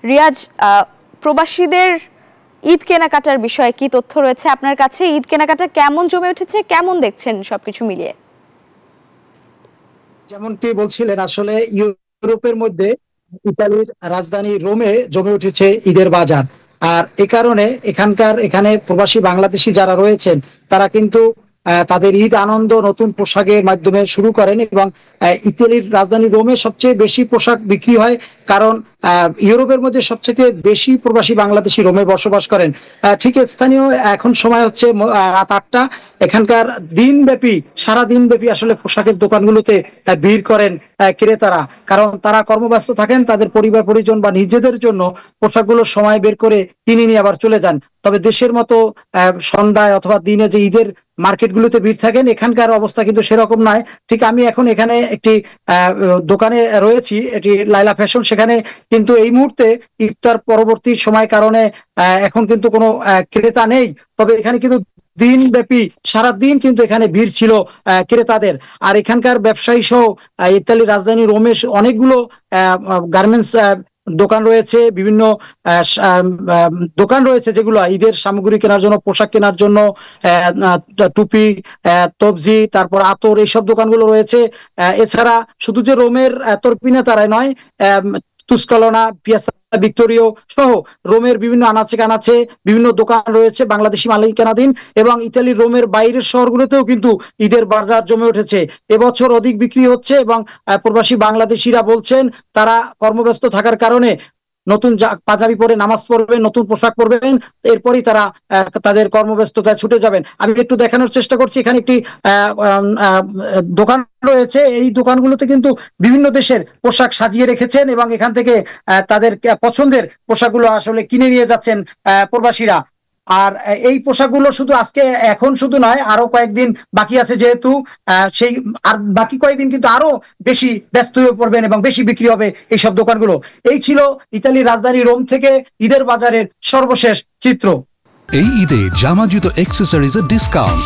রিয়াজ, প্রবাসীদের ঈদ কেনাকাটার বিষয়ে কি তথ্য রয়েছে আপনার কাছে? ঈদ কেনাকাটা কেমন জমে উঠেছে, কেমন দেখছেন সবকিছু মিলিয়ে? যেমনটি বলছিলেন, আসলে ইউরোপের মধ্যে ইতালির রাজধানী রোমে জমে উঠেছে ঈদের বাজার। আর এ কারণে এখানে প্রবাসী বাংলাদেশি যারা রয়েছেন তারা কিন্তু তাদের ঈদ আনন্দ নতুন পোশাকের মাধ্যমে শুরু করেন, এবং ইতালির রাজধানী রোমে সবচেয়ে বেশি পোশাক বিক্রি হয়, কারণ ইউরোপের মধ্যে সবচেয়ে বেশি প্রবাসী বাংলাদেশি রোমে বসবাস করেন। ঠিক স্থানীয় এখন সময় হচ্ছে রাত 8টা। এখানকার সারা দিন ব্যাপী আসলে পোশাকের দোকানগুলোতে ভিড় করেন ক্রেতারা, কারণ তারা কর্মব্যস্ত থাকেন, তাদের পরিবার পরিজন বা নিজেদের জন্য পোশাকগুলো সময় বের করে কিনে নিয়ে আবার চলে যান। তবে দেশের মতো সন্ধ্যায় অথবা দিনে যে ঈদের মার্কেটগুলোতে ভিড় থাকেন, এখানকার অবস্থা কিন্তু সেরকম নয়। ঠিক আমি এখন এখানে একটি দোকানে রয়েছি, এটি লাইলা ফ্যাশন। সেখানে কিন্তু এই মুহূর্তে ইফতার পরবর্তী সময় কারণে এখন কিন্তু কোনো ক্রেতা নেই। তবে এখানে কিন্তু দিনব্যাপী সারা দিন কিন্তু এখানে ভিড় ছিল ক্রেতাদের। আর এখানকার ব্যবসায়ী সহ ইতালির রাজধানী রোমে অনেকগুলো গার্মেন্টস দোকান রয়েছে, বিভিন্ন দোকান রয়েছে যেগুলো ঈদের সামগ্রী কেনার জন্য, পোশাক কেনার জন্য, টুপি, তবজি, তারপর আতর, এইসব দোকানগুলো রয়েছে। এছাড়া শুধু যে রোমের তরপিনা তারাই নয়, তুস্কালনা, পিয়াসা ভিক্টোরিও সহ রোমের বিভিন্ন আনাচে কানাচে বিভিন্ন দোকান রয়েছে বাংলাদেশি মালিকানাধীন, এবং ইতালির রোমের বাইরের শহরগুলোতেও কিন্তু ঈদের বাজার জমে উঠেছে। এবছর অধিক বিক্রি হচ্ছে, এবং প্রবাসী বাংলাদেশিরা বলছেন তারা কর্মব্যস্ত থাকার কারণে নতুন পাঞ্জাবি পরে নামাজ পড়বেন, নতুন পোশাক পরবেন, এরপরই তারা তাদের কর্মব্যস্ততায় ছুটে যাবেন। আমি একটু দেখানোর চেষ্টা করছি, এখানে একটি দোকান রয়েছে। এই দোকানগুলোতে কিন্তু বিভিন্ন দেশের পোশাক সাজিয়ে রেখেছেন, এবং এখান থেকে তাদের পছন্দের পোশাকগুলো আসলে কিনে নিয়ে যাচ্ছেন প্রবাসীরা। আর এই পোশাকগুলো শুধু এখন শুধু নয়, আরো কয়েকদিন বাকি আছে, যেহেতু সেই আর বাকি কয়েকদিন কিন্তু আরো বেশি ব্যস্ত হয়ে পড়বেন এবং বেশি বিক্রি হবে এইসব দোকানগুলো। এই ছিল ইতালির রাজধানী রোম থেকে ঈদের বাজারের সর্বশেষ চিত্র। এই ঈদে জামা জুতো অ্যাক্সেসরিজের ডিসকাউন্ট।